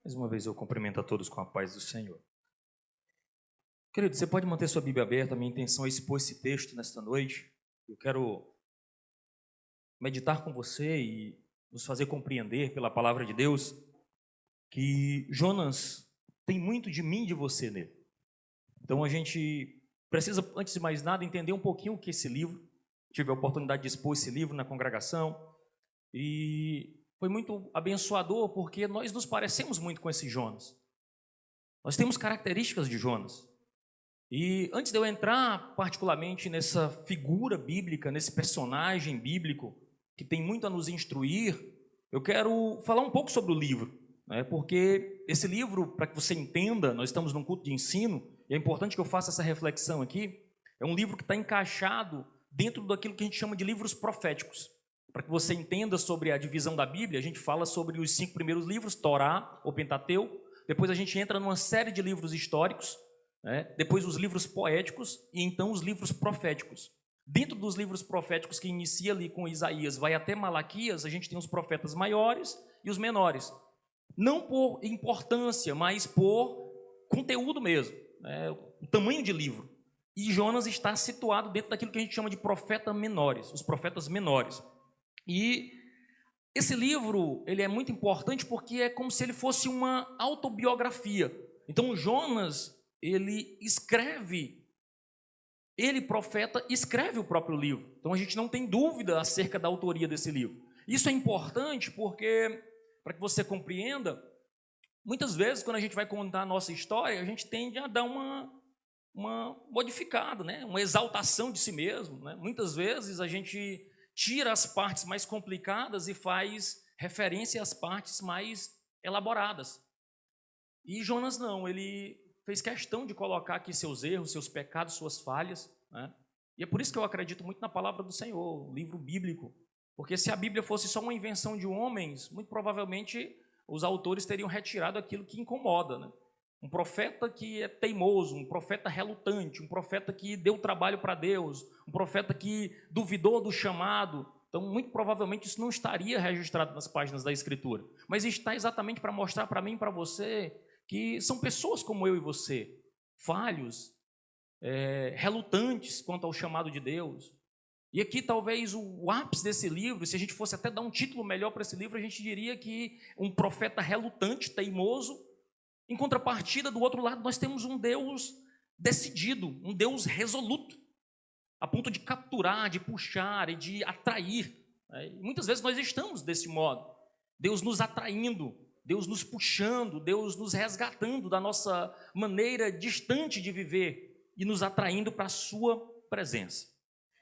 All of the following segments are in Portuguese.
Mais uma vez eu cumprimento a todos com a paz do Senhor. Querido, você pode manter sua Bíblia aberta, a minha intenção é expor esse texto nesta noite. Eu quero meditar com você e nos fazer compreender pela palavra de Deus que Jonas tem muito de mim e de você nele. Então a gente precisa, antes de mais nada, entender um pouquinho o que é esse livro. Tive a oportunidade de expor esse livro na congregação e foi muito abençoador porque nós nos parecemos muito com esse Jonas. Nós temos características de Jonas. E antes de eu entrar particularmente nessa figura bíblica, nesse personagem bíblico que tem muito a nos instruir, eu quero falar um pouco sobre o livro, né? Porque esse livro, para que você entenda, nós estamos num culto de ensino, e é importante que eu faça essa reflexão aqui, é um livro que está encaixado dentro daquilo que a gente chama de livros proféticos. Para que você entenda sobre a divisão da Bíblia, a gente fala sobre os 5 primeiros livros, Torá, ou Pentateuco, depois a gente entra numa série de livros históricos, depois os livros poéticos e então os livros proféticos. Dentro dos livros proféticos que inicia ali com Isaías, vai até Malaquias, a gente tem os profetas maiores e os menores. Não por importância, mas por conteúdo mesmo, o tamanho de livro. E Jonas está situado dentro daquilo que a gente chama de profetas menores, os profetas menores. E esse livro, ele é muito importante porque é como se ele fosse uma autobiografia. Então Jonas, ele profeta, escreve o próprio livro. Então a gente não tem dúvida acerca da autoria desse livro. Isso é importante porque, para que você compreenda, muitas vezes quando a gente vai contar a nossa história, a gente tende a dar uma modificada, uma exaltação de si mesmo. Muitas vezes a gente tira as partes mais complicadas e faz referência às partes mais elaboradas. E Jonas não, ele fez questão de colocar aqui seus erros, seus pecados, suas falhas, E é por isso que eu acredito muito na palavra do Senhor, um livro bíblico. Porque se a Bíblia fosse só uma invenção de homens, muito provavelmente os autores teriam retirado aquilo que incomoda, Um profeta que é teimoso, um profeta relutante, um profeta que deu trabalho para Deus, um profeta que duvidou do chamado. Então, muito provavelmente, isso não estaria registrado nas páginas da Escritura. Mas está exatamente para mostrar para mim e para você que são pessoas como eu e você, falhos, relutantes quanto ao chamado de Deus. E aqui talvez o ápice desse livro, se a gente fosse até dar um título melhor para esse livro, a gente diria que um profeta relutante, teimoso. Em contrapartida, do outro lado, nós temos um Deus decidido, um Deus resoluto, a ponto de capturar, de puxar e de atrair. Muitas vezes nós estamos desse modo, Deus nos atraindo, Deus nos puxando, Deus nos resgatando da nossa maneira distante de viver e nos atraindo para a sua presença.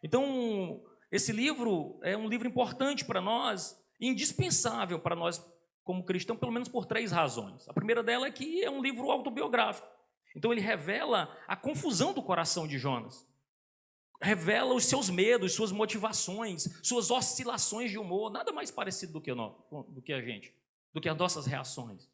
Então, esse livro é um livro importante para nós, indispensável para nós como cristão, pelo menos por 3 razões. A primeira dela é que é um livro autobiográfico. Então ele revela a confusão do coração de Jonas. Revela os seus medos, suas motivações, suas oscilações de humor, nada mais parecido do que as nossas reações.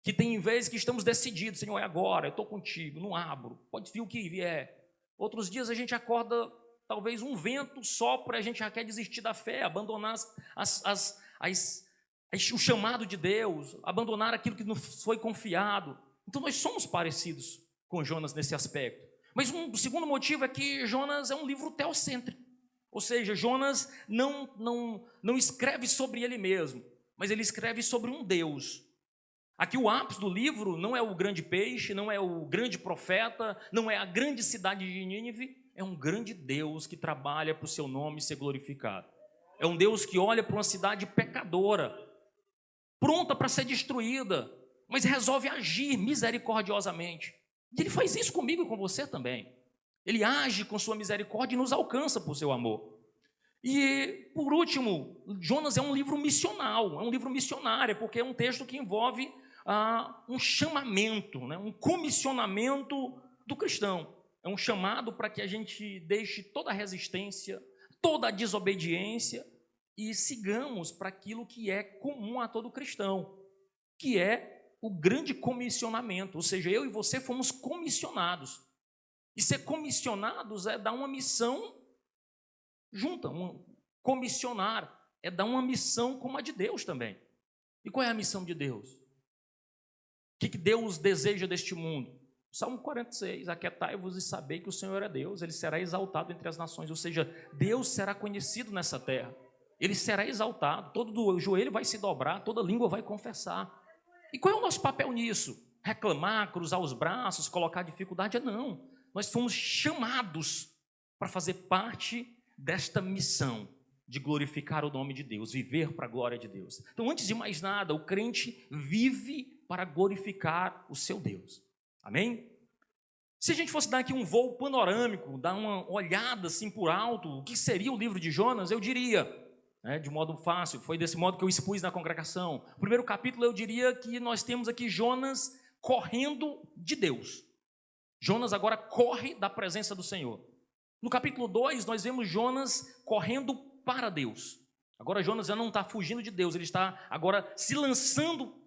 Que tem vezes que estamos decididos, Senhor, é agora, eu estou contigo, não abro, pode vir o que vier. Outros dias a gente acorda, talvez um vento sopra, a gente já quer desistir da fé, abandonar o chamado de Deus, abandonar aquilo que nos foi confiado. Então nós somos parecidos com Jonas nesse aspecto. Mas o segundo motivo é que Jonas é um livro teocêntrico. Ou seja, Jonas não escreve sobre ele mesmo, mas ele escreve sobre um Deus. Aqui o ápice do livro não é o grande peixe, não é o grande profeta, não é a grande cidade de Nínive, é um grande Deus que trabalha para o seu nome ser glorificado. É um Deus que olha para uma cidade pecadora, pronta para ser destruída, mas resolve agir misericordiosamente. E ele faz isso comigo e com você também. Ele age com sua misericórdia e nos alcança por seu amor. E, por último, Jonas é um livro missional, é um livro missionário, porque é um texto que envolve um chamamento, um comissionamento do cristão. É um chamado para que a gente deixe toda a resistência, toda a desobediência e sigamos para aquilo que é comum a todo cristão, que é o grande comissionamento, ou seja, eu e você fomos comissionados. E ser comissionados é dar uma missão junta, comissionar, é dar uma missão como a de Deus também. E qual é a missão de Deus? que Deus deseja deste mundo? Salmo 46, aquietai-vos e sabei que o Senhor é Deus, Ele será exaltado entre as nações, ou seja, Deus será conhecido nessa terra, Ele será exaltado, todo joelho vai se dobrar, toda língua vai confessar. E qual é o nosso papel nisso? Reclamar, cruzar os braços, colocar dificuldade? Não, nós fomos chamados para fazer parte desta missão de glorificar o nome de Deus, viver para a glória de Deus. Então, antes de mais nada, o crente vive para glorificar o seu Deus. Amém? Se a gente fosse dar aqui um voo panorâmico, dar uma olhada assim por alto, o que seria o livro de Jonas, eu diria, de modo fácil, foi desse modo que eu expus na congregação. O primeiro capítulo eu diria que nós temos aqui Jonas correndo de Deus. Jonas agora corre da presença do Senhor. No capítulo 2, nós vemos Jonas correndo para Deus. Agora Jonas já não está fugindo de Deus, ele está agora se lançando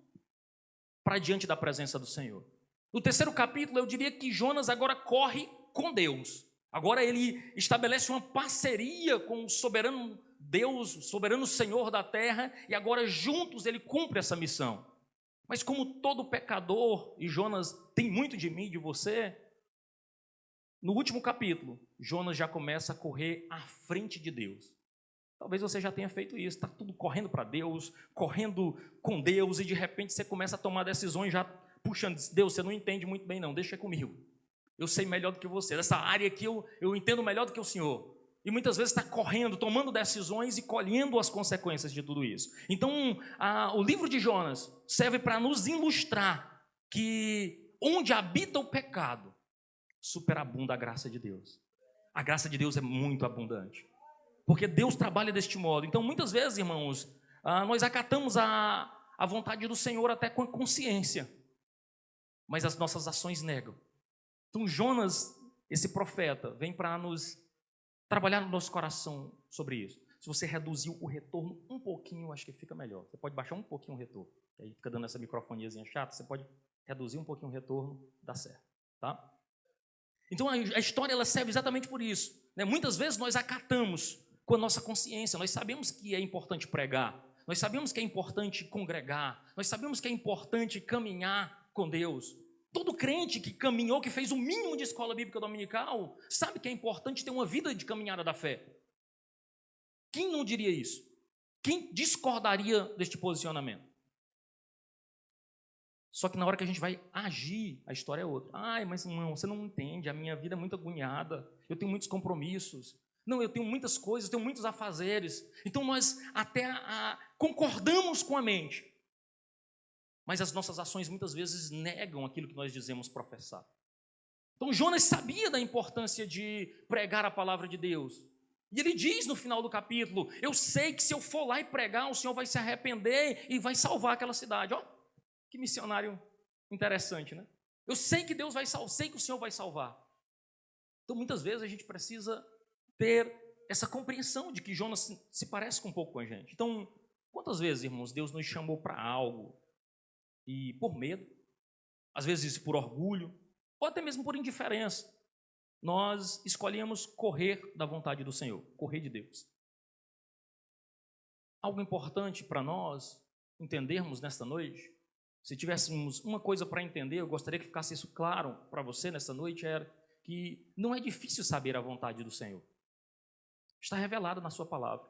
para diante da presença do Senhor. No terceiro capítulo, eu diria que Jonas agora corre com Deus. Agora ele estabelece uma parceria com o soberano Deus, o soberano Senhor da terra, e agora juntos ele cumpre essa missão. Mas como todo pecador, e Jonas tem muito de mim e de você, no último capítulo, Jonas já começa a correr à frente de Deus. Talvez você já tenha feito isso, está tudo correndo para Deus, correndo com Deus, e de repente você começa a tomar decisões já puxando, Deus, você não entende muito bem não, deixa comigo. Eu sei melhor do que você, dessa área aqui eu entendo melhor do que o Senhor. E muitas vezes está correndo, tomando decisões e colhendo as consequências de tudo isso. Então, o livro de Jonas serve para nos ilustrar que onde habita o pecado, superabunda a graça de Deus. A graça de Deus é muito abundante, porque Deus trabalha deste modo. Então, muitas vezes, irmãos, nós acatamos a vontade do Senhor até com a consciência, mas as nossas ações negam. Então, Jonas, esse profeta, vem para nos trabalhar no nosso coração sobre isso. Se você reduzir o retorno um pouquinho, acho que fica melhor. Você pode baixar um pouquinho o retorno. Aí fica dando essa microfoniazinha chata, você pode reduzir um pouquinho o retorno, dá certo, tá? Então a história ela serve exatamente por isso, né? Muitas vezes nós acatamos com a nossa consciência, nós sabemos que é importante pregar, nós sabemos que é importante congregar, nós sabemos que é importante caminhar com Deus. Todo crente que caminhou, que fez o mínimo de escola bíblica dominical, sabe que é importante ter uma vida de caminhada da fé. Quem não diria isso? Quem discordaria deste posicionamento? Só que na hora que a gente vai agir, a história é outra. Ai, mas não, você não entende, a minha vida é muito agoniada, eu tenho muitos compromissos. Não, eu tenho muitas coisas, tenho muitos afazeres. Então nós até concordamos com a mente, mas as nossas ações muitas vezes negam aquilo que nós dizemos professar. Então Jonas sabia da importância de pregar a palavra de Deus. E ele diz no final do capítulo, eu sei que se eu for lá e pregar, o Senhor vai se arrepender e vai salvar aquela cidade. Ó, que missionário interessante, né? Eu sei que Deus vai salvar, sei que o Senhor vai salvar. Então muitas vezes a gente precisa ter essa compreensão de que Jonas se parece um pouco com a gente. Então, quantas vezes, irmãos, Deus nos chamou para algo e por medo, às vezes por orgulho, ou até mesmo por indiferença, nós escolhemos correr da vontade do Senhor, correr de Deus. Algo importante para nós entendermos nesta noite, se tivéssemos uma coisa para entender, eu gostaria que ficasse isso claro para você nesta noite, era que não é difícil saber a vontade do Senhor. Está revelado na sua palavra.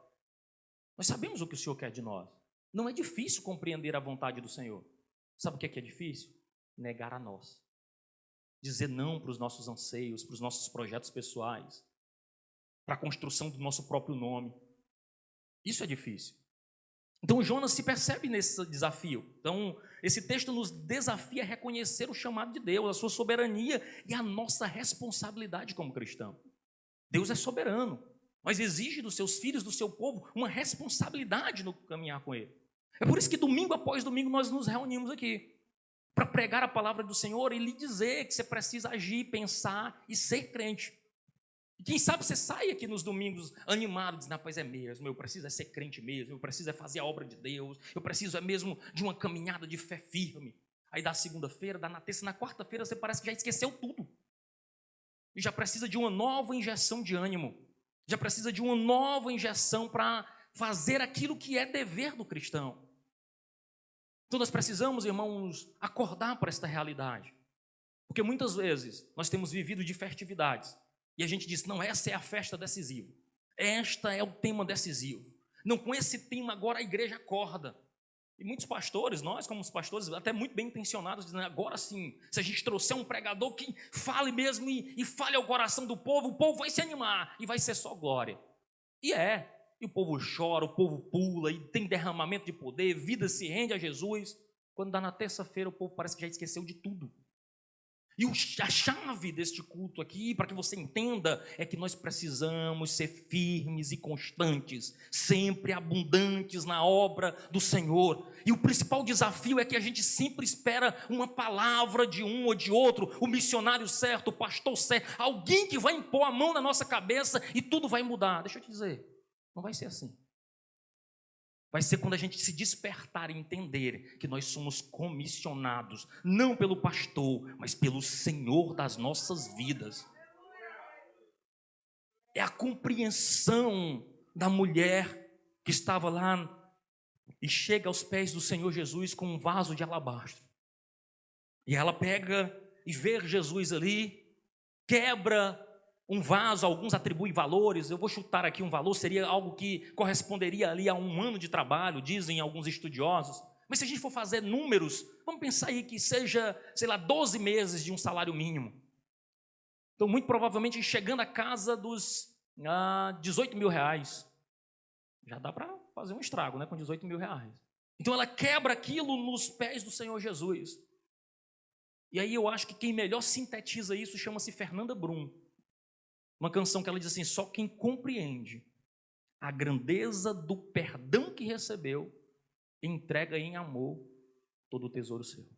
Nós sabemos o que o Senhor quer de nós. Não é difícil compreender a vontade do Senhor. Sabe o que é difícil? Negar a nós. Dizer não para os nossos anseios, para os nossos projetos pessoais, para a construção do nosso próprio nome. Isso é difícil. Então Jonas se percebe nesse desafio. Então esse texto nos desafia a reconhecer o chamado de Deus, a sua soberania e a nossa responsabilidade como cristão. Deus é soberano, mas exige dos seus filhos, do seu povo, uma responsabilidade no caminhar com Ele. É por isso que domingo após domingo nós nos reunimos aqui, para pregar a palavra do Senhor e lhe dizer que você precisa agir, pensar e ser crente. E quem sabe você sai aqui nos domingos animado, dizendo, pois é mesmo, eu preciso ser crente mesmo, eu preciso fazer a obra de Deus, eu preciso mesmo de uma caminhada de fé firme. Aí da segunda-feira, na terça, na quarta-feira, você parece que já esqueceu tudo. E já precisa de uma nova injeção de ânimo, já precisa de uma nova injeção para fazer aquilo que é dever do cristão. Então nós precisamos, irmãos, acordar para esta realidade. Porque muitas vezes nós temos vivido de festividades e a gente diz, não, essa é a festa decisiva. Esta é o tema decisivo. Não, com esse tema agora a igreja acorda. E muitos pastores, nós como os pastores, até muito bem intencionados, dizendo, agora sim, se a gente trouxer um pregador que fale mesmo e fale ao coração do povo, o povo vai se animar e vai ser só glória. E o povo chora, o povo pula, e tem derramamento de poder, vida se rende a Jesus. Quando dá na terça-feira, o povo parece que já esqueceu de tudo. E a chave deste culto aqui, para que você entenda, é que nós precisamos ser firmes e constantes, sempre abundantes na obra do Senhor. E o principal desafio é que a gente sempre espera uma palavra de um ou de outro, o missionário certo, o pastor certo, alguém que vai impor a mão na nossa cabeça e tudo vai mudar. Deixa eu te dizer, não vai ser assim. Vai ser quando a gente se despertar e entender que nós somos comissionados, não pelo pastor, mas pelo Senhor das nossas vidas. É a compreensão da mulher que estava lá e chega aos pés do Senhor Jesus com um vaso de alabastro. E ela pega e vê Jesus ali, quebra um vaso, alguns atribuem valores, eu vou chutar aqui um valor, seria algo que corresponderia ali a um ano de trabalho, dizem alguns estudiosos. Mas se a gente for fazer números, vamos pensar aí que seja, 12 meses de um salário mínimo. Então, muito provavelmente, chegando à casa dos 18 mil reais. Já dá para fazer um estrago, né, com 18 mil reais. Então, ela quebra aquilo nos pés do Senhor Jesus. E aí eu acho que quem melhor sintetiza isso chama-se Fernanda Brum. Uma canção que ela diz assim, só quem compreende a grandeza do perdão que recebeu, entrega em amor todo o tesouro seu.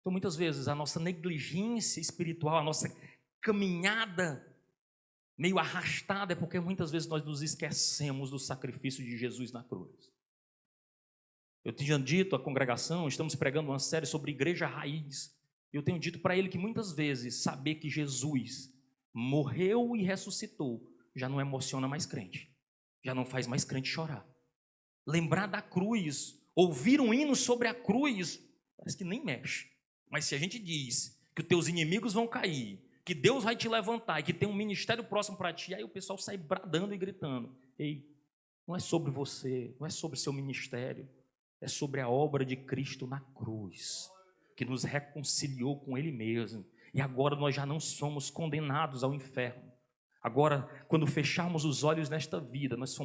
Então, muitas vezes, a nossa negligência espiritual, a nossa caminhada meio arrastada, é porque muitas vezes nós nos esquecemos do sacrifício de Jesus na cruz. Eu tinha dito à congregação, estamos pregando uma série sobre igreja raiz. Eu tenho dito para ele que muitas vezes saber que Jesus morreu e ressuscitou já não emociona mais crente, já não faz mais crente chorar. Lembrar da cruz, ouvir um hino sobre a cruz, parece que nem mexe. Mas se a gente diz que os teus inimigos vão cair, que Deus vai te levantar e que tem um ministério próximo para ti, aí o pessoal sai bradando e gritando, ei, não é sobre você, não é sobre seu ministério, é sobre a obra de Cristo na cruz, que nos reconciliou com Ele mesmo. E agora nós já não somos condenados ao inferno. Agora, quando fecharmos os olhos nesta vida, nós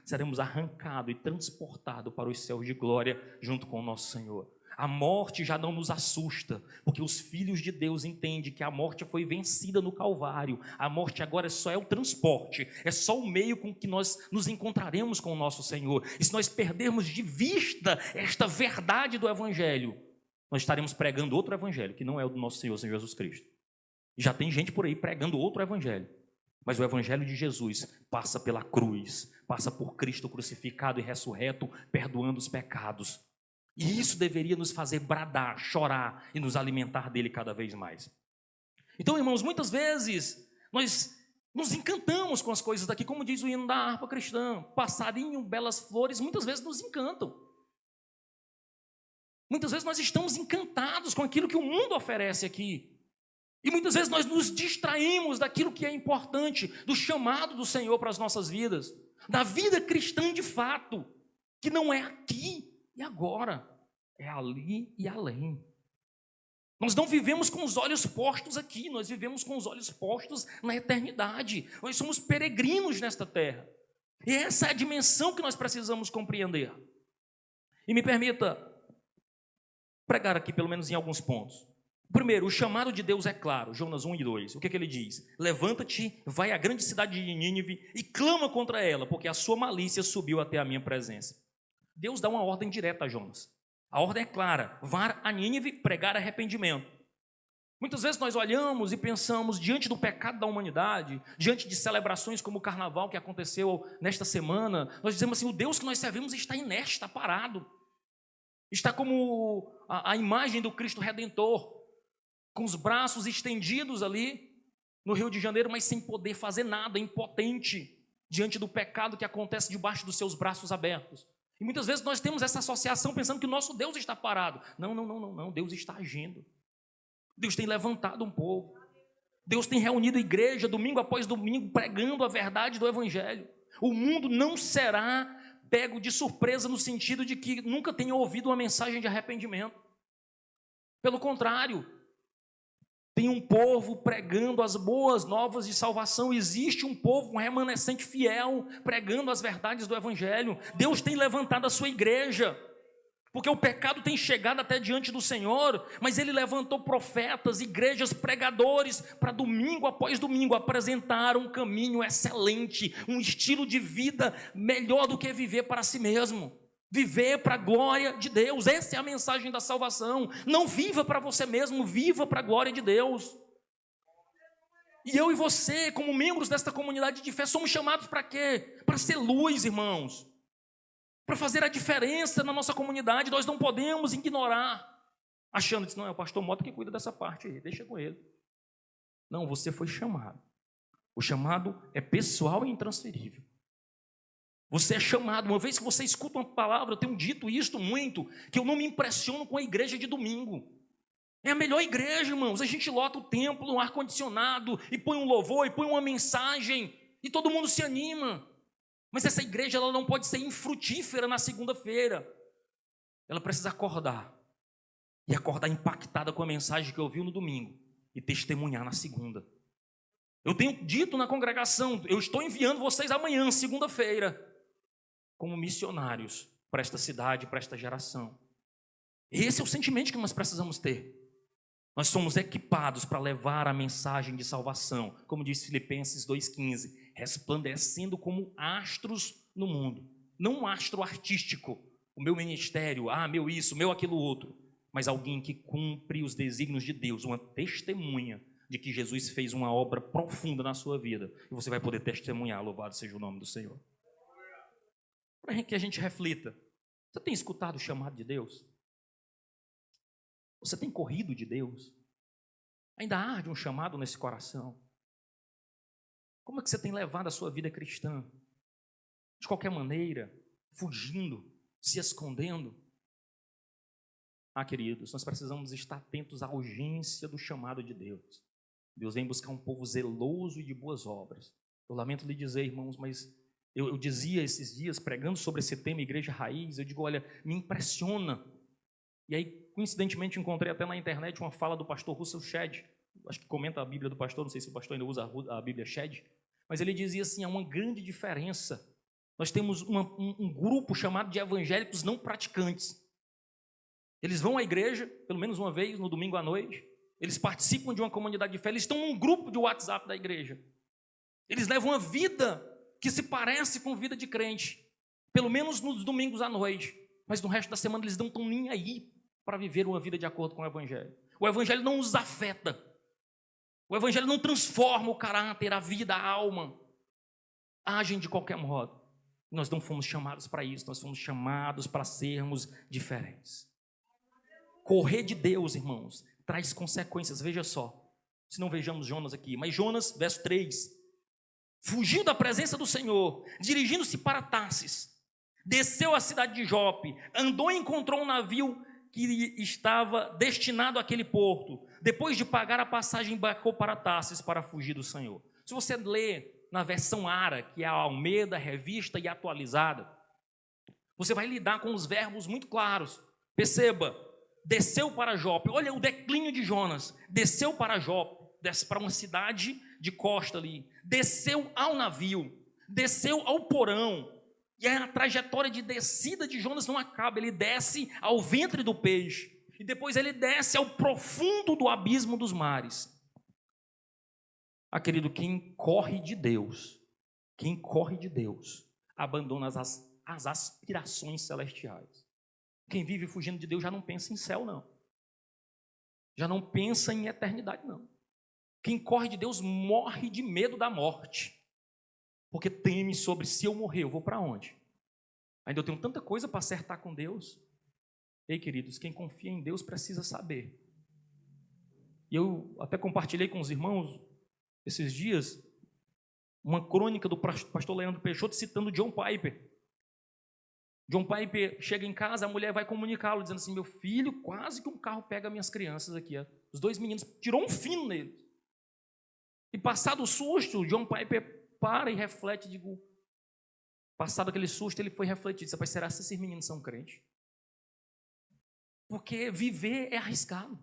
seremos arrancados e transportados para os céus de glória junto com o nosso Senhor. A morte já não nos assusta, porque os filhos de Deus entendem que a morte foi vencida no Calvário. A morte agora só é o transporte, é só o meio com que nós nos encontraremos com o nosso Senhor. E se nós perdermos de vista esta verdade do Evangelho, nós estaremos pregando outro evangelho, que não é o do nosso Senhor Jesus Cristo. Já tem gente por aí pregando outro evangelho, mas o evangelho de Jesus passa pela cruz, passa por Cristo crucificado e ressurreto, perdoando os pecados. E isso deveria nos fazer bradar, chorar e nos alimentar dele cada vez mais. Então, irmãos, muitas vezes nós nos encantamos com as coisas daqui, como diz o hino da harpa cristã, passarinho, belas flores, muitas vezes nos encantam. Muitas vezes nós estamos encantados com aquilo que o mundo oferece aqui. E muitas vezes nós nos distraímos daquilo que é importante, do chamado do Senhor para as nossas vidas, da vida cristã de fato, que não é aqui e agora, é ali e além. Nós não vivemos com os olhos postos aqui, nós vivemos com os olhos postos na eternidade. Nós somos peregrinos nesta terra. E essa é a dimensão que nós precisamos compreender. E me permita pregar aqui pelo menos em alguns pontos. Primeiro, o chamado de Deus é claro, Jonas 1 e 2. O que ele diz? Levanta-te, vai à grande cidade de Nínive e clama contra ela, porque a sua malícia subiu até a minha presença. Deus dá uma ordem direta a Jonas. A ordem é clara, vá a Nínive pregar arrependimento. Muitas vezes nós olhamos e pensamos, diante do pecado da humanidade, diante de celebrações como o carnaval que aconteceu nesta semana, nós dizemos assim, o Deus que nós servimos está inerte, está parado. Está como a imagem do Cristo Redentor, com os braços estendidos ali no Rio de Janeiro, mas sem poder fazer nada, impotente, diante do pecado que acontece debaixo dos seus braços abertos. E muitas vezes nós temos essa associação pensando que o nosso Deus está parado. Não, não, não, não, não. Deus está agindo. Deus tem levantado um povo. Deus tem reunido a igreja domingo após domingo, pregando a verdade do Evangelho. O mundo não será pego de surpresa no sentido de que nunca tenha ouvido uma mensagem de arrependimento. Pelo contrário, tem um povo pregando as boas novas de salvação. Existe um povo, um remanescente fiel, pregando as verdades do Evangelho. Deus tem levantado a sua igreja, porque o pecado tem chegado até diante do Senhor, mas Ele levantou profetas, igrejas, pregadores, para domingo após domingo apresentar um caminho excelente, um estilo de vida melhor do que viver para si mesmo. Viver para a glória de Deus. Essa é a mensagem da salvação. Não viva para você mesmo, viva para a glória de Deus. E eu e você, como membros desta comunidade de fé, somos chamados para quê? Para ser luz, irmãos. Para fazer a diferença na nossa comunidade. Nós não podemos ignorar, achando que não, é o pastor Mota que cuida dessa parte aí, deixa com ele. Não, você foi chamado. O chamado é pessoal e intransferível. Você é chamado. Uma vez que você escuta uma palavra, eu tenho dito isto muito, que eu não me impressiono com a igreja de domingo. É a melhor igreja, irmãos. A gente lota o templo, um ar-condicionado, e põe um louvor, e põe uma mensagem, e todo mundo se anima. Mas essa igreja ela não pode ser infrutífera na segunda-feira. Ela precisa acordar. E acordar impactada com a mensagem que ouviu no domingo. E testemunhar na segunda. Eu tenho dito na congregação, eu estou enviando vocês amanhã, segunda-feira, como missionários para esta cidade, para esta geração. Esse é o sentimento que nós precisamos ter. Nós somos equipados para levar a mensagem de salvação, como diz Filipenses 2,15, resplandecendo como astros no mundo. Não um astro artístico, o meu ministério, meu isso, meu aquilo outro, mas alguém que cumpre os desígnios de Deus, uma testemunha de que Jesus fez uma obra profunda na sua vida. E você vai poder testemunhar, louvado seja o nome do Senhor. Para que a gente reflita, você tem escutado o chamado de Deus? Você tem corrido de Deus? Ainda arde um chamado nesse coração? Como é que você tem levado a sua vida cristã? De qualquer maneira, fugindo, se escondendo? Queridos, nós precisamos estar atentos à urgência do chamado de Deus. Deus vem buscar um povo zeloso e de boas obras. Eu lamento lhe dizer, irmãos, mas eu dizia esses dias, pregando sobre esse tema, Igreja Raiz, eu digo, olha, me impressiona. E aí, coincidentemente, encontrei até na internet uma fala do pastor Russell Shedd, acho que comenta a Bíblia do pastor, não sei se o pastor ainda usa a Bíblia Shedd, mas ele dizia assim, há uma grande diferença. Nós temos um grupo chamado de evangélicos não praticantes. Eles vão à igreja, pelo menos uma vez, no domingo à noite, eles participam de uma comunidade de fé, eles estão num grupo de WhatsApp da igreja. Eles levam uma vida que se parece com vida de crente, pelo menos nos domingos à noite, mas no resto da semana eles não estão nem aí para viver uma vida de acordo com o Evangelho. O Evangelho não os afeta. O Evangelho não transforma o caráter, a vida, a alma. Agem de qualquer modo. Nós não fomos chamados para isso, nós fomos chamados para sermos diferentes. Correr de Deus, irmãos, traz consequências, veja só. Se não vejamos Jonas aqui, mas Jonas, verso 3, fugiu da presença do Senhor, dirigindo-se para Tarsis, desceu à cidade de Jope, andou e encontrou um navio que estava destinado àquele porto. Depois de pagar a passagem, embarcou para Tarsis para fugir do Senhor. Se você ler na versão ARA, que é a Almeida, revista e atualizada, você vai lidar com os verbos muito claros. Perceba, desceu para Jope. Olha o declínio de Jonas. Desceu para Jope, desce para uma cidade de costa ali. Desceu ao navio, desceu ao porão. E a trajetória de descida de Jonas não acaba. Ele desce ao ventre do peixe. E depois ele desce ao profundo do abismo dos mares. Querido, quem corre de Deus, abandona as aspirações celestiais. Quem vive fugindo de Deus já não pensa em céu, não. Já não pensa em eternidade, não. Quem corre de Deus morre de medo da morte. Porque teme sobre, se eu morrer, eu vou para onde? Ainda eu tenho tanta coisa para acertar com Deus. Ei, queridos, quem confia em Deus precisa saber. E eu até compartilhei com os irmãos esses dias uma crônica do pastor Leandro Peixoto citando John Piper. John Piper chega em casa, a mulher vai comunicá-lo, dizendo assim, meu filho, quase que um carro pega minhas crianças aqui. Ó. Os 2 meninos, tirou um fino neles. E passado o susto, John Piper para e reflete, digo, passado aquele susto, ele foi refletir, disse, será que esses meninos são crentes? Porque viver é arriscado.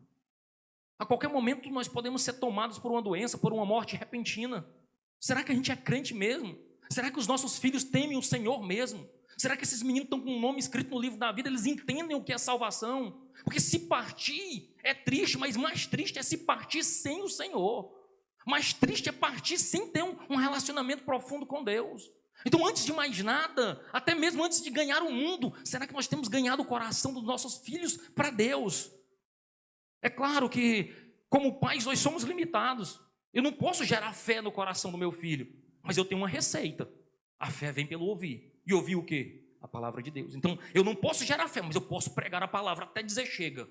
A qualquer momento nós podemos ser tomados por uma doença, por uma morte repentina. Será que a gente é crente mesmo? Será que os nossos filhos temem o Senhor mesmo? Será que esses meninos estão com um nome escrito no livro da vida? Eles entendem o que é salvação? Porque se partir é triste, mas mais triste é se partir sem o Senhor. Mais triste é partir sem ter um relacionamento profundo com Deus. Então, antes de mais nada, até mesmo antes de ganhar o mundo, será que nós temos ganhado o coração dos nossos filhos para Deus? É claro que, como pais, nós somos limitados. Eu não posso gerar fé no coração do meu filho, mas eu tenho uma receita. A fé vem pelo ouvir. E ouvir o quê? A palavra de Deus. Então, eu não posso gerar fé, mas eu posso pregar a palavra até dizer chega.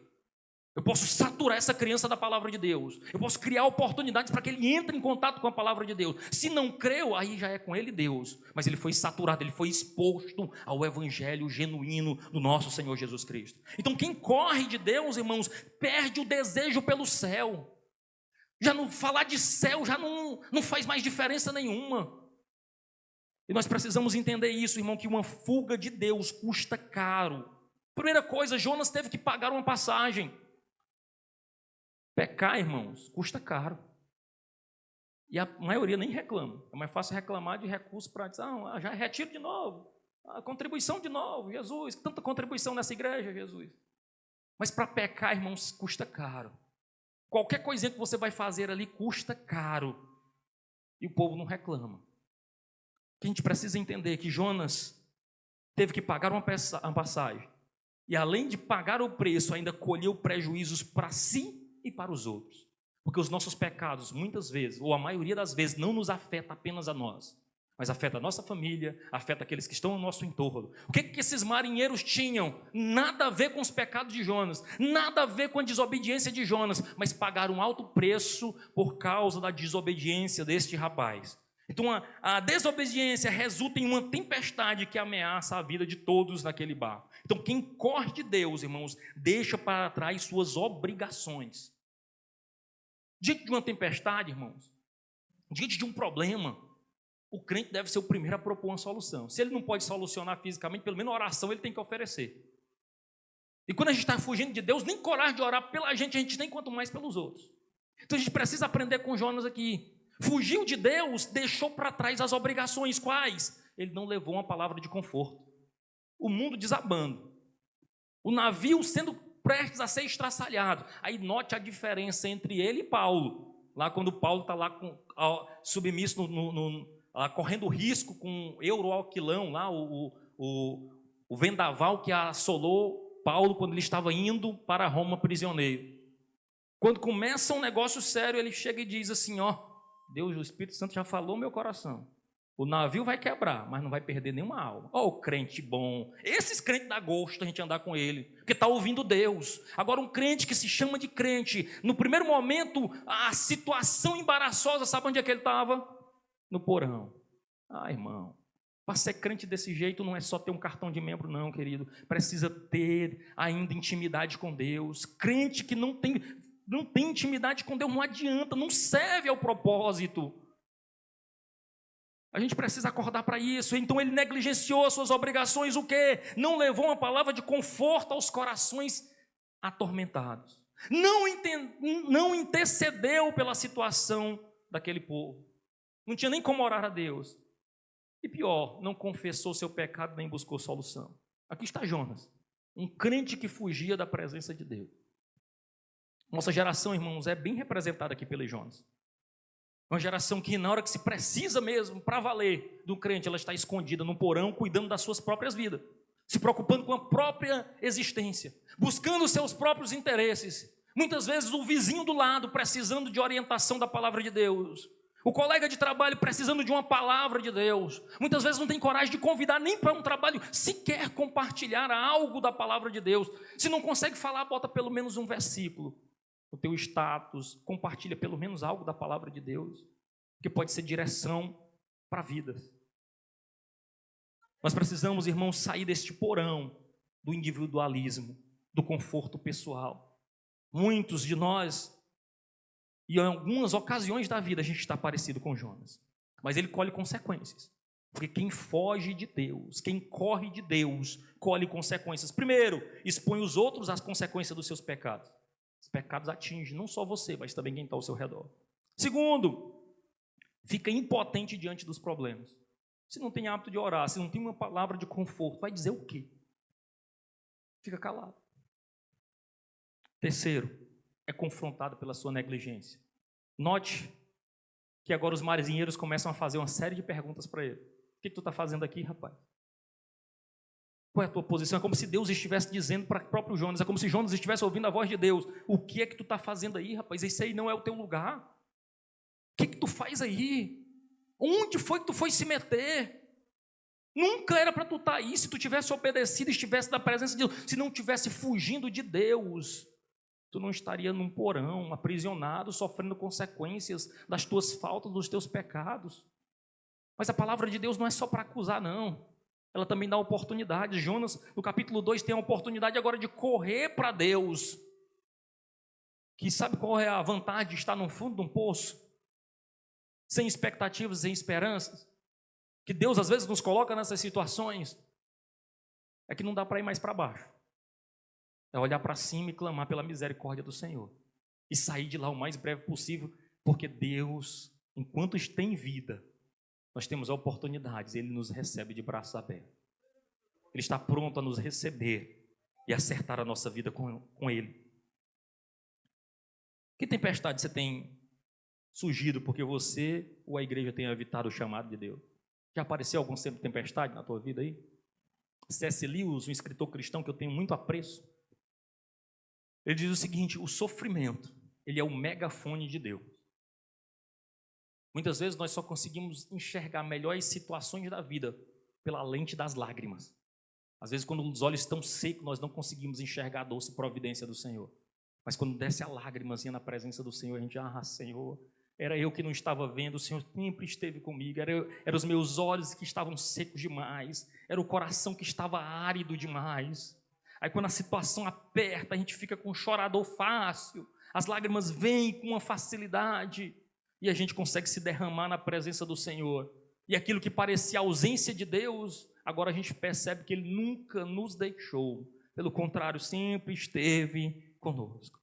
Eu posso saturar essa criança da palavra de Deus. Eu posso criar oportunidades para que ele entre em contato com a palavra de Deus. Se não creu, aí já é com ele Deus. Mas ele foi saturado, ele foi exposto ao evangelho genuíno do nosso Senhor Jesus Cristo. Então quem corre de Deus, irmãos, perde o desejo pelo céu. Já não falar de céu já não faz mais diferença nenhuma. E nós precisamos entender isso, irmão, que uma fuga de Deus custa caro. Primeira coisa, Jonas teve que pagar uma passagem. Pecar, irmãos, custa caro. E a maioria nem reclama. É mais fácil reclamar de recurso para dizer, já retiro de novo. A contribuição de novo, Jesus. Tanta contribuição nessa igreja, Jesus. Mas para pecar, irmãos, custa caro. Qualquer coisinha que você vai fazer ali custa caro. E o povo não reclama. O que a gente precisa entender é que Jonas teve que pagar uma passagem. E além de pagar o preço, ainda colheu prejuízos para si e para os outros. Porque os nossos pecados, muitas vezes, ou a maioria das vezes, não nos afeta apenas a nós, mas afeta a nossa família, afeta aqueles que estão no nosso entorno. O que esses marinheiros tinham? Nada a ver com os pecados de Jonas, nada a ver com a desobediência de Jonas, mas pagaram um alto preço por causa da desobediência deste rapaz. Então a desobediência resulta em uma tempestade que ameaça a vida de todos naquele barco. Então quem corre de Deus, irmãos, deixa para trás suas obrigações. Diante de uma tempestade, irmãos, diante de um problema, o crente deve ser o primeiro a propor uma solução. Se ele não pode solucionar fisicamente, pelo menos a oração ele tem que oferecer. E quando a gente está fugindo de Deus, nem coragem de orar pela gente, a gente tem, quanto mais pelos outros. Então a gente precisa aprender com Jonas aqui. Fugiu de Deus, deixou para trás as obrigações. Quais? Ele não levou uma palavra de conforto. O mundo desabando. O navio sendo prestes a ser estraçalhado. Aí note a diferença entre ele e Paulo. Lá quando Paulo está lá submisso, correndo risco com Euroalquilão, lá o vendaval que assolou Paulo quando ele estava indo para Roma prisioneiro. Quando começa um negócio sério, ele chega e diz assim, Deus, o Espírito Santo já falou no meu coração. O navio vai quebrar, mas não vai perder nenhuma alma. O crente bom. Esses crentes dá gosto a gente andar com ele, porque está ouvindo Deus. Agora um crente que se chama de crente, no primeiro momento, a situação embaraçosa, sabe onde é que ele estava? No porão. Irmão, para ser crente desse jeito não é só ter um cartão de membro não, querido. Precisa ter ainda intimidade com Deus. Crente que não tem intimidade com Deus, não adianta, não serve ao propósito. A gente precisa acordar para isso. Então ele negligenciou as suas obrigações, o quê? Não levou uma palavra de conforto aos corações atormentados. Não intercedeu pela situação daquele povo. Não tinha nem como orar a Deus. E pior, não confessou seu pecado nem buscou solução. Aqui está Jonas, um crente que fugia da presença de Deus. Nossa geração, irmãos, é bem representada aqui pelo Jonas. Uma geração que na hora que se precisa mesmo, para valer, do crente, ela está escondida num porão, cuidando das suas próprias vidas, se preocupando com a própria existência, buscando os seus próprios interesses. Muitas vezes o vizinho do lado precisando de orientação da palavra de Deus. O colega de trabalho precisando de uma palavra de Deus. Muitas vezes não tem coragem de convidar nem para um trabalho, sequer compartilhar algo da palavra de Deus. Se não consegue falar, bota pelo menos um versículo. O teu status, compartilha pelo menos algo da palavra de Deus, que pode ser direção para vidas. Nós precisamos, irmãos, sair deste porão do individualismo, do conforto pessoal. Muitos de nós, e em algumas ocasiões da vida, a gente está parecido com Jonas, mas ele colhe consequências. Porque quem foge de Deus, quem corre de Deus, colhe consequências. Primeiro, expõe os outros às consequências dos seus pecados. Os pecados atingem não só você, mas também quem está ao seu redor. Segundo, fica impotente diante dos problemas. Se não tem hábito de orar, se não tem uma palavra de conforto, vai dizer o quê? Fica calado. Terceiro, é confrontado pela sua negligência. Note que agora os marinheiros começam a fazer uma série de perguntas para ele. O que tu está fazendo aqui, rapaz? Qual é a tua posição? É como se Deus estivesse dizendo para o próprio Jonas, é como se Jonas estivesse ouvindo a voz de Deus. O que é que tu está fazendo aí, rapaz? Esse aí não é o teu lugar. O que é que tu faz aí? Onde foi que tu foi se meter? Nunca era para tu estar aí. Se tu tivesse obedecido, estivesse na presença de Deus, se não tivesse fugindo de Deus, tu não estaria num porão, aprisionado, sofrendo consequências das tuas faltas, dos teus pecados. Mas a palavra de Deus não é só para acusar, não. Ela também dá oportunidade. Jonas, no capítulo 2, tem a oportunidade agora de correr para Deus. Que sabe qual é a vantagem de estar no fundo de um poço? Sem expectativas, sem esperanças. Que Deus às vezes nos coloca nessas situações. É que não dá para ir mais para baixo. É olhar para cima e clamar pela misericórdia do Senhor. E sair de lá o mais breve possível. Porque Deus, enquanto tem vida, nós temos oportunidades, Ele nos recebe de braços abertos. Ele está pronto a nos receber e acertar a nossa vida com Ele. Que tempestade você tem surgido porque você ou a igreja tem evitado o chamado de Deus? Já apareceu algum tempo de tempestade na tua vida aí? C.S. Lewis, um escritor cristão que eu tenho muito apreço, ele diz o seguinte: o sofrimento, ele é o megafone de Deus. Muitas vezes nós só conseguimos enxergar melhor as situações da vida pela lente das lágrimas. Às vezes, quando os olhos estão secos, nós não conseguimos enxergar a doce providência do Senhor. Mas quando desce a lágrimazinha na presença do Senhor, a gente, Senhor, era eu que não estava vendo, o Senhor sempre esteve comigo, eram os meus olhos que estavam secos demais, era o coração que estava árido demais. Aí quando a situação aperta, a gente fica com um chorador fácil, as lágrimas vêm com uma facilidade, e a gente consegue se derramar na presença do Senhor. E aquilo que parecia ausência de Deus, agora a gente percebe que Ele nunca nos deixou. Pelo contrário, sempre esteve conosco.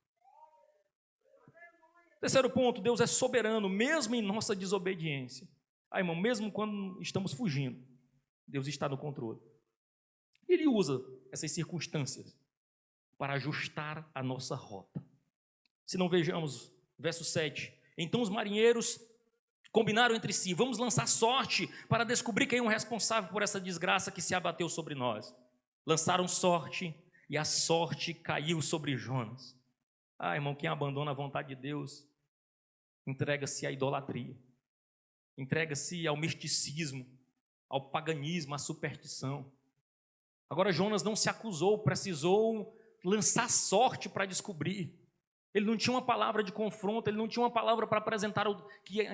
Terceiro ponto, Deus é soberano, mesmo em nossa desobediência. Irmão, mesmo quando estamos fugindo, Deus está no controle. Ele usa essas circunstâncias para ajustar a nossa rota. Se não vejamos, verso 7... Então os marinheiros combinaram entre si: vamos lançar sorte para descobrir quem é o responsável por essa desgraça que se abateu sobre nós. Lançaram sorte e a sorte caiu sobre Jonas. Irmão, quem abandona a vontade de Deus entrega-se à idolatria, entrega-se ao misticismo, ao paganismo, à superstição. Agora Jonas não se acusou, precisou lançar sorte para descobrir. Ele não tinha uma palavra de confronto, ele não tinha uma palavra para apresentar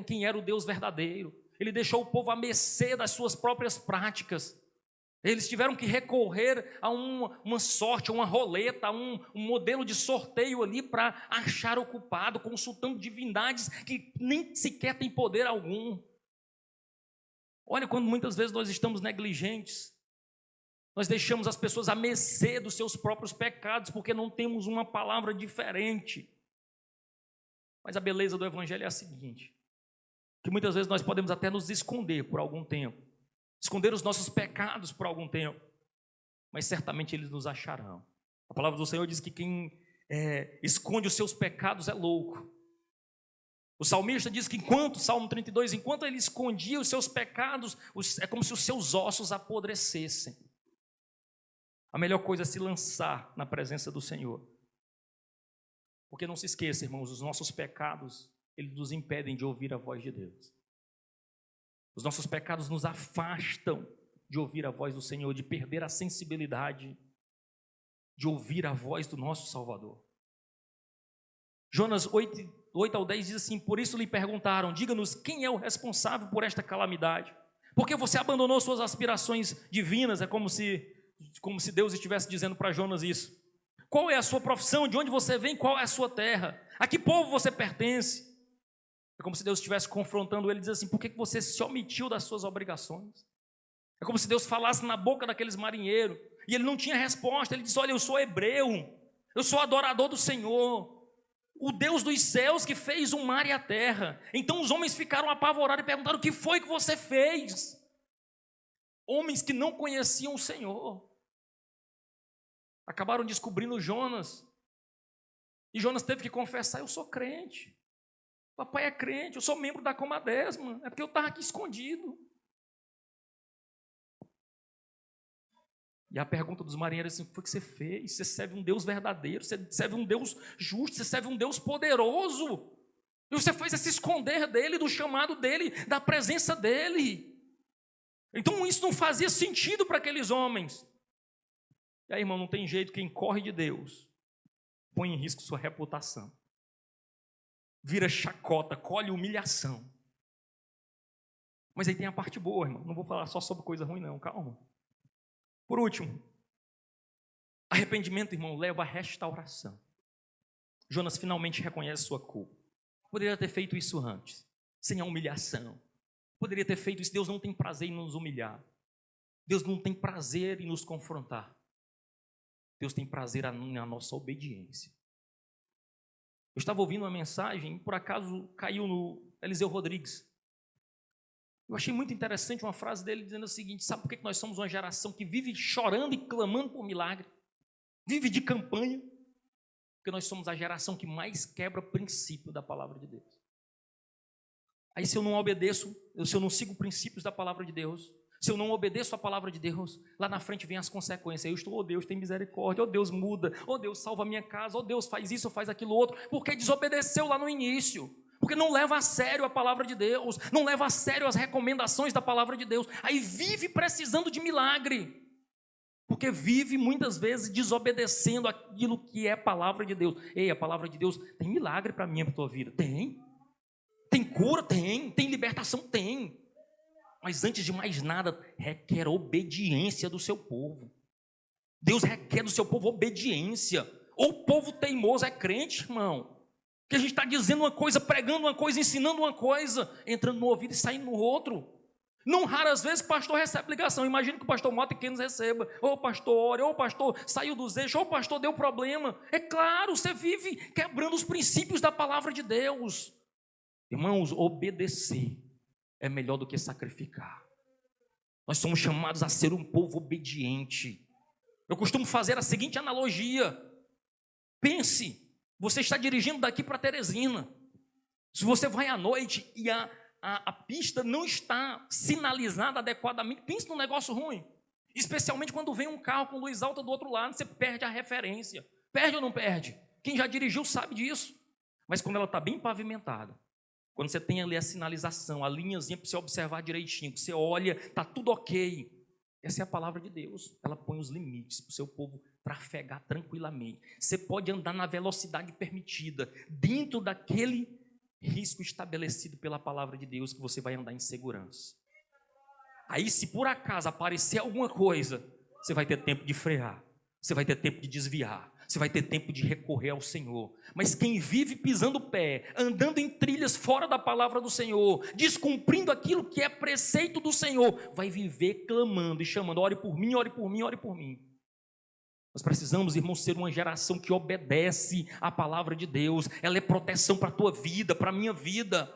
quem era o Deus verdadeiro. Ele deixou o povo à mercê das suas próprias práticas. Eles tiveram que recorrer a uma sorte, a uma roleta, a um modelo de sorteio ali para achar o culpado, consultando divindades que nem sequer têm poder algum. Olha, quando muitas vezes nós estamos negligentes, nós deixamos as pessoas à mercê dos seus próprios pecados, porque não temos uma palavra diferente. Mas a beleza do Evangelho é a seguinte: que muitas vezes nós podemos até nos esconder por algum tempo, esconder os nossos pecados por algum tempo, mas certamente eles nos acharão. A palavra do Senhor diz que quem esconde os seus pecados é louco. O salmista diz que Salmo 32, enquanto ele escondia os seus pecados, é como se os seus ossos apodrecessem. A melhor coisa é se lançar na presença do Senhor. Porque não se esqueça, irmãos, os nossos pecados, eles nos impedem de ouvir a voz de Deus. Os nossos pecados nos afastam de ouvir a voz do Senhor, de perder a sensibilidade de ouvir a voz do nosso Salvador. Jonas 8 ao 10 diz assim: por isso lhe perguntaram, diga-nos quem é o responsável por esta calamidade, Porque você abandonou suas aspirações divinas. É como se Deus estivesse dizendo para Jonas isso. Qual é a sua profissão? De onde você vem? Qual é a sua terra? A que povo você pertence? É como se Deus estivesse confrontando ele e dizendo assim: por que você se omitiu das suas obrigações? É como se Deus falasse na boca daqueles marinheiros e ele não tinha resposta. Ele disse: olha, eu sou hebreu, eu sou adorador do Senhor, o Deus dos céus que fez o mar e a terra. Então os homens ficaram apavorados e perguntaram: o que foi que você fez? Homens que não conheciam o Senhor acabaram descobrindo Jonas, e Jonas teve que confessar: eu sou crente, papai é crente, eu sou membro da Comadésima, é porque eu estava aqui escondido. E a pergunta dos marinheiros é assim: o que foi que você fez? Você serve um Deus verdadeiro, você serve um Deus justo, você serve um Deus poderoso, e você foi se esconder dele, do chamado dele, da presença dele. Então isso não fazia sentido para aqueles homens. E aí, irmão, não tem jeito, quem corre de Deus põe em risco sua reputação, vira chacota, colhe humilhação. Mas aí tem a parte boa, irmão. Não vou falar só sobre coisa ruim, não, calma. Por último, arrependimento, irmão, leva à restauração. Jonas finalmente reconhece sua culpa. Poderia ter feito isso antes, sem a humilhação. Poderia ter feito isso. Deus não tem prazer em nos humilhar. Deus não tem prazer em nos confrontar. Deus tem prazer na nossa obediência. Eu estava ouvindo uma mensagem e por acaso caiu no Eliseu Rodrigues. Eu achei muito interessante uma frase dele dizendo o seguinte: sabe por que nós somos uma geração que vive chorando e clamando por milagre? Vive de campanha? Porque nós somos a geração que mais quebra princípio da palavra de Deus. Aí se eu não obedeço, se eu não sigo princípios da palavra de Deus, se eu não obedeço a palavra de Deus, lá na frente vem as consequências. Eu estou: oh Deus, tem misericórdia, oh Deus, muda, oh Deus, salva a minha casa, oh Deus, faz isso, faz aquilo outro, porque desobedeceu lá no início, porque não leva a sério a palavra de Deus, não leva a sério as recomendações da palavra de Deus, aí vive precisando de milagre, porque vive muitas vezes desobedecendo aquilo que é a palavra de Deus. Ei, a palavra de Deus tem milagre para mim e para a tua vida? Tem cura? Tem libertação? Tem. Mas antes de mais nada, requer obediência do seu povo. Deus requer do seu povo obediência. Ou o povo teimoso é crente, irmão, que a gente está dizendo uma coisa, pregando uma coisa, ensinando uma coisa, entrando no ouvido e saindo no outro. Não raras vezes o pastor recebe ligação. Imagina que o pastor Mota que nos receba: ô pastor, ore, ô pastor, saiu dos eixos, ô pastor, deu problema. É claro, você vive quebrando os princípios da palavra de Deus. Irmãos, obedecer é melhor do que sacrificar. Nós somos chamados a ser um povo obediente. Eu costumo fazer a seguinte analogia: pense, você está dirigindo daqui para Teresina. Se você vai à noite e a pista não está sinalizada adequadamente, pense num negócio ruim. Especialmente quando vem um carro com luz alta do outro lado, você perde a referência. Perde ou não perde? Quem já dirigiu sabe disso. Mas quando ela está bem pavimentada, quando você tem ali a sinalização, a linhazinha para você observar direitinho, que você olha, está tudo ok. Essa é a palavra de Deus. Ela põe os limites para o seu povo trafegar tranquilamente. Você pode andar na velocidade permitida, dentro daquele risco estabelecido pela palavra de Deus, que você vai andar em segurança. Aí, se por acaso aparecer alguma coisa, você vai ter tempo de frear, você vai ter tempo de desviar, você vai ter tempo de recorrer ao Senhor. Mas quem vive pisando o pé, andando em trilhas fora da palavra do Senhor, descumprindo aquilo que é preceito do Senhor, vai viver clamando e chamando: ore por mim, ore por mim, ore por mim. Nós precisamos, irmãos, ser uma geração que obedece à palavra de Deus. Ela é proteção para a tua vida, para a minha vida.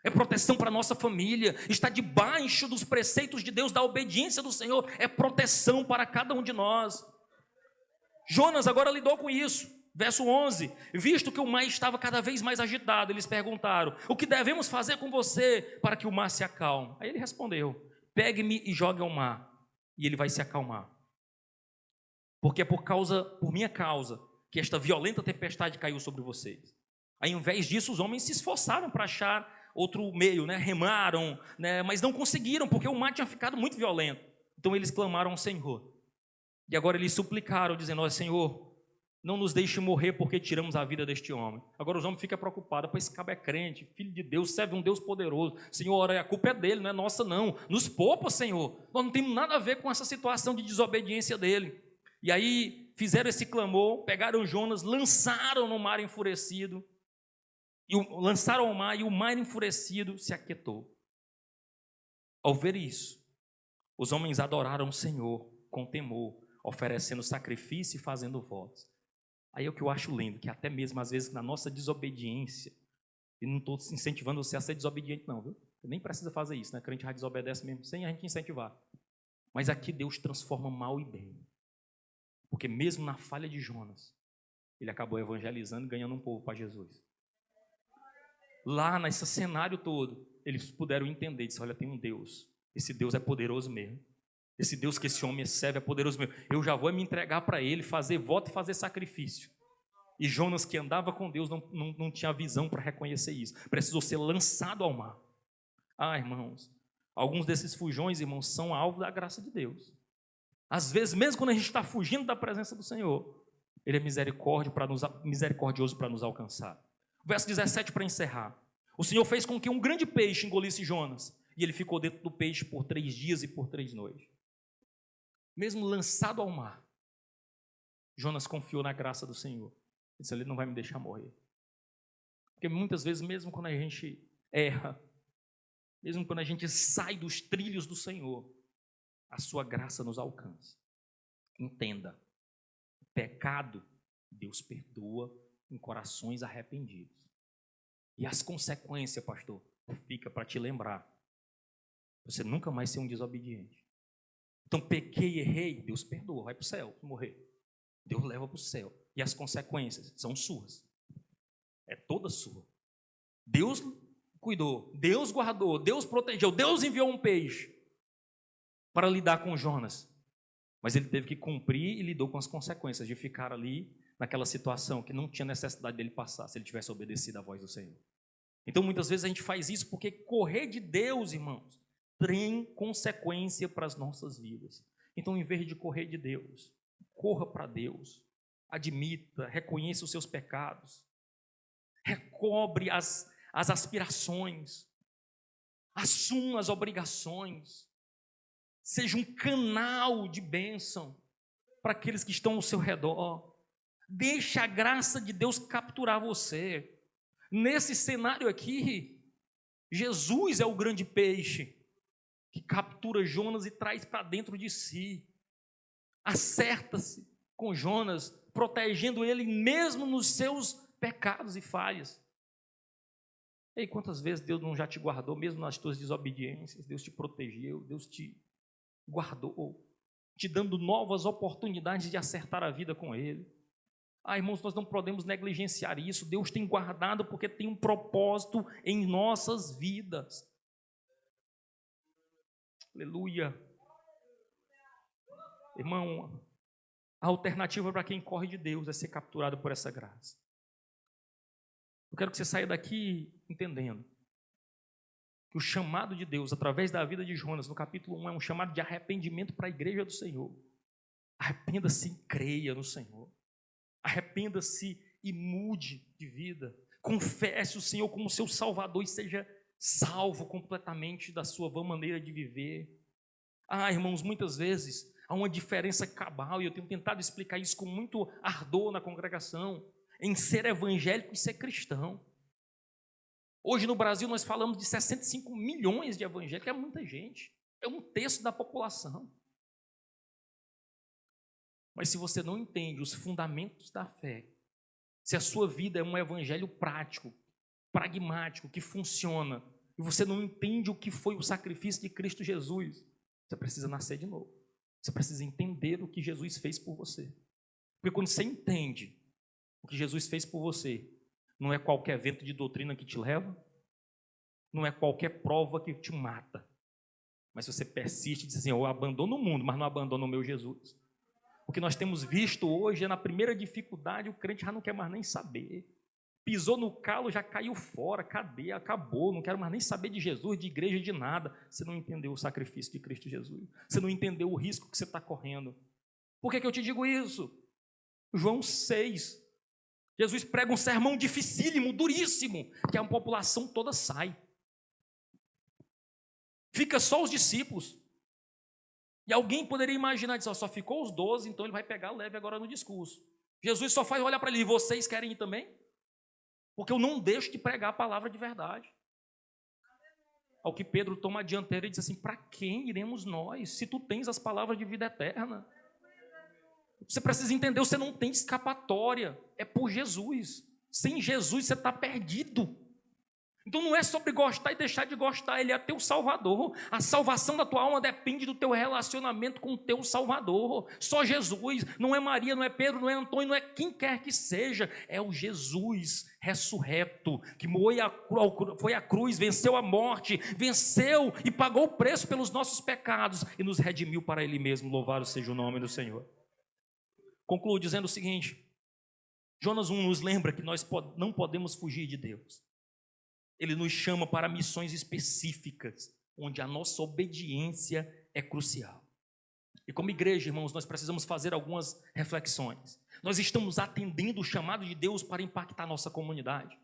É proteção para a nossa família. Está debaixo dos preceitos de Deus, da obediência do Senhor. É proteção para cada um de nós. Jonas agora lidou com isso. Verso 11: visto que o mar estava cada vez mais agitado, eles perguntaram: o que devemos fazer com você para que o mar se acalme? Aí ele respondeu: pegue-me e jogue ao mar, e ele vai se acalmar. Porque é por minha causa, que esta violenta tempestade caiu sobre vocês. Aí, ao invés disso, os homens se esforçaram para achar outro meio, remaram, mas não conseguiram, porque o mar tinha ficado muito violento. Então eles clamaram ao Senhor. E agora eles suplicaram, dizendo: ó Senhor, Não nos deixe morrer porque tiramos a vida deste homem. Agora os homens ficam preocupados, pois esse cabo é crente, filho de Deus, serve um Deus poderoso. Senhor, a culpa é dele, não é nossa não. Nos poupa, Senhor. Nós não temos nada a ver com essa situação de desobediência dele. E aí fizeram esse clamor, pegaram Jonas, lançaram no mar enfurecido, lançaram ao mar e o mar enfurecido se aquietou. Ao ver isso, os homens adoraram o Senhor com temor, oferecendo sacrifício e fazendo votos. Aí é o que eu acho lindo, que até mesmo às vezes na nossa desobediência, e não estou incentivando você a ser desobediente não, viu? Você nem precisa fazer isso, né? A crente já desobedece mesmo, sem a gente incentivar. Mas aqui Deus transforma mal em bem. Porque mesmo na falha de Jonas, ele acabou evangelizando e ganhando um povo para Jesus. Lá nesse cenário todo, eles puderam entender, disse, olha, tem um Deus, esse Deus é poderoso mesmo. Esse Deus que esse homem serve é poderoso mesmo. Eu já vou me entregar para ele, fazer voto e fazer sacrifício. E Jonas, que andava com Deus, não tinha visão para reconhecer isso. Precisou ser lançado ao mar. Ah, irmãos, alguns desses fujões, irmãos, são alvo da graça de Deus. Às vezes, mesmo quando a gente está fugindo da presença do Senhor, Ele é misericordioso para nos alcançar. Verso 17 para encerrar. O Senhor fez com que um grande peixe engolisse Jonas, e ele ficou dentro do peixe por 3 dias e por 3 noites. Mesmo lançado ao mar, Jonas confiou na graça do Senhor. Ele disse, ele não vai me deixar morrer. Porque muitas vezes, mesmo quando a gente erra, mesmo quando a gente sai dos trilhos do Senhor, a sua graça nos alcança. Entenda, o pecado, Deus perdoa em corações arrependidos. E as consequências, pastor, fica para te lembrar. Você nunca mais ser um desobediente. Então, pequei, errei, Deus perdoa, vai para o céu, morrer. Deus leva para o céu. E as consequências são suas. É toda sua. Deus cuidou, Deus guardou, Deus protegeu, Deus enviou um peixe para lidar com Jonas. Mas ele teve que cumprir e lidou com as consequências de ficar ali naquela situação que não tinha necessidade dele passar, se ele tivesse obedecido à voz do Senhor. Então, muitas vezes a gente faz isso porque correr de Deus, irmãos, tem consequência para as nossas vidas. Então, em vez de correr de Deus, corra para Deus, admita, reconheça os seus pecados, recobre as aspirações, assuma as obrigações, seja um canal de bênção para aqueles que estão ao seu redor. Deixe a graça de Deus capturar você. Nesse cenário aqui, Jesus é o grande peixe que captura Jonas e traz para dentro de si. Acerta-se com Jonas, protegendo ele mesmo nos seus pecados e falhas. E quantas vezes Deus não já te guardou, mesmo nas tuas desobediências? Deus te protegeu, Deus te guardou, te dando novas oportunidades de acertar a vida com Ele. Ah, irmãos, nós não podemos negligenciar isso. Deus tem guardado porque tem um propósito em nossas vidas. Aleluia. Irmão, a alternativa para quem corre de Deus é ser capturado por essa graça. Eu quero que você saia daqui entendendo que o chamado de Deus, através da vida de Jonas, no capítulo 1, é um chamado de arrependimento para a igreja do Senhor. Arrependa-se e creia no Senhor. Arrependa-se e mude de vida. Confesse o Senhor como seu Salvador e seja salvo completamente da sua vã maneira de viver. Ah, irmãos, muitas vezes há uma diferença cabal, e eu tenho tentado explicar isso com muito ardor na congregação, em ser evangélico e ser cristão. Hoje no Brasil nós falamos de 65 milhões de evangélicos, é muita gente, é 1/3 da população. Mas se você não entende os fundamentos da fé, se a sua vida é um evangelho prático, pragmático, que funciona, e você não entende o que foi o sacrifício de Cristo Jesus, você precisa nascer de novo. Você precisa entender o que Jesus fez por você. Porque quando você entende o que Jesus fez por você, não é qualquer vento de doutrina que te leva, não é qualquer prova que te mata. Mas você persiste e diz assim, eu abandono o mundo, mas não abandono o meu Jesus. O que nós temos visto hoje é na primeira dificuldade, o crente já não quer mais nem saber. Pisou no calo, já caiu fora, cadê? Acabou, não quero mais nem saber de Jesus, de igreja, de nada. Você não entendeu o sacrifício de Cristo Jesus. Você não entendeu o risco que você está correndo. Por que eu te digo isso? João 6. Jesus prega um sermão dificílimo, duríssimo, que a população toda sai. Fica só os discípulos. E alguém poderia imaginar, dizer, só ficou os 12, então ele vai pegar leve agora no discurso. Jesus só faz olhar para ele, e vocês querem ir também? Porque eu não deixo de pregar a palavra de verdade. Ao que Pedro toma a dianteira e diz assim, para quem iremos nós, se tu tens as palavras de vida eterna? Você precisa entender, você não tem escapatória, é por Jesus. Sem Jesus você está perdido. Então não é sobre gostar e deixar de gostar, Ele é teu Salvador. A salvação da tua alma depende do teu relacionamento com o teu Salvador. Só Jesus, não é Maria, não é Pedro, não é Antônio, não é quem quer que seja. É o Jesus ressurreto, que foi à cruz, venceu a morte, venceu e pagou o preço pelos nossos pecados e nos redimiu para Ele mesmo. Louvado seja o nome do Senhor. Concluo dizendo o seguinte, Jonas 1 nos lembra que nós não podemos fugir de Deus. Ele nos chama para missões específicas, onde a nossa obediência é crucial. E como igreja, irmãos, nós precisamos fazer algumas reflexões. Nós estamos atendendo o chamado de Deus para impactar a nossa comunidade.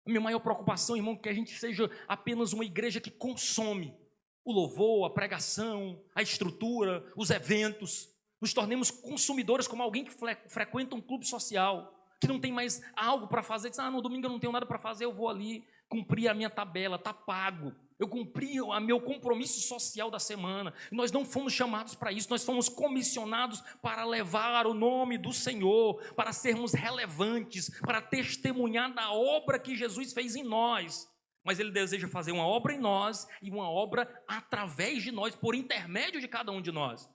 A minha maior preocupação, irmão, é que a gente seja apenas uma igreja que consome o louvor, a pregação, a estrutura, os eventos. Nos tornemos consumidores como alguém que frequenta um clube social, que não tem mais algo para fazer, diz, no domingo eu não tenho nada para fazer, eu vou ali cumprir a minha tabela, está pago. Eu cumpri o meu compromisso social da semana. Nós não fomos chamados para isso, nós fomos comissionados para levar o nome do Senhor, para sermos relevantes, para testemunhar da obra que Jesus fez em nós. Mas Ele deseja fazer uma obra em nós e uma obra através de nós, por intermédio de cada um de nós.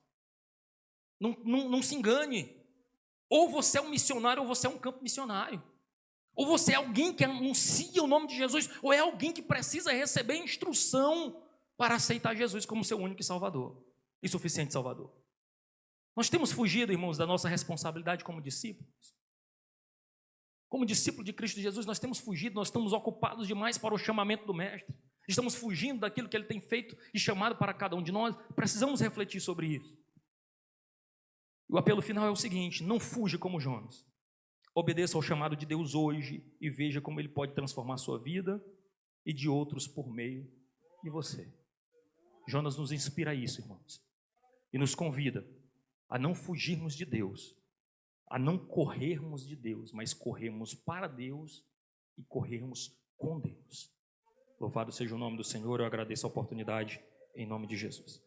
Não se engane. Ou você é um missionário ou você é um campo missionário. Ou você é alguém que anuncia o nome de Jesus, ou é alguém que precisa receber instrução para aceitar Jesus como seu único Salvador e suficiente Salvador. Nós temos fugido, irmãos, da nossa responsabilidade como discípulos. Como discípulo de Cristo Jesus, nós temos fugido, nós estamos ocupados demais para o chamamento do Mestre. Estamos fugindo daquilo que Ele tem feito e chamado para cada um de nós. Precisamos refletir sobre isso. O apelo final é o seguinte, não fuja como Jonas. Obedeça ao chamado de Deus hoje e veja como Ele pode transformar a sua vida e de outros por meio de você. Jonas nos inspira a isso, irmãos. E nos convida a não fugirmos de Deus, a não corrermos de Deus, mas corrermos para Deus e corrermos com Deus. Louvado seja o nome do Senhor, eu agradeço a oportunidade em nome de Jesus.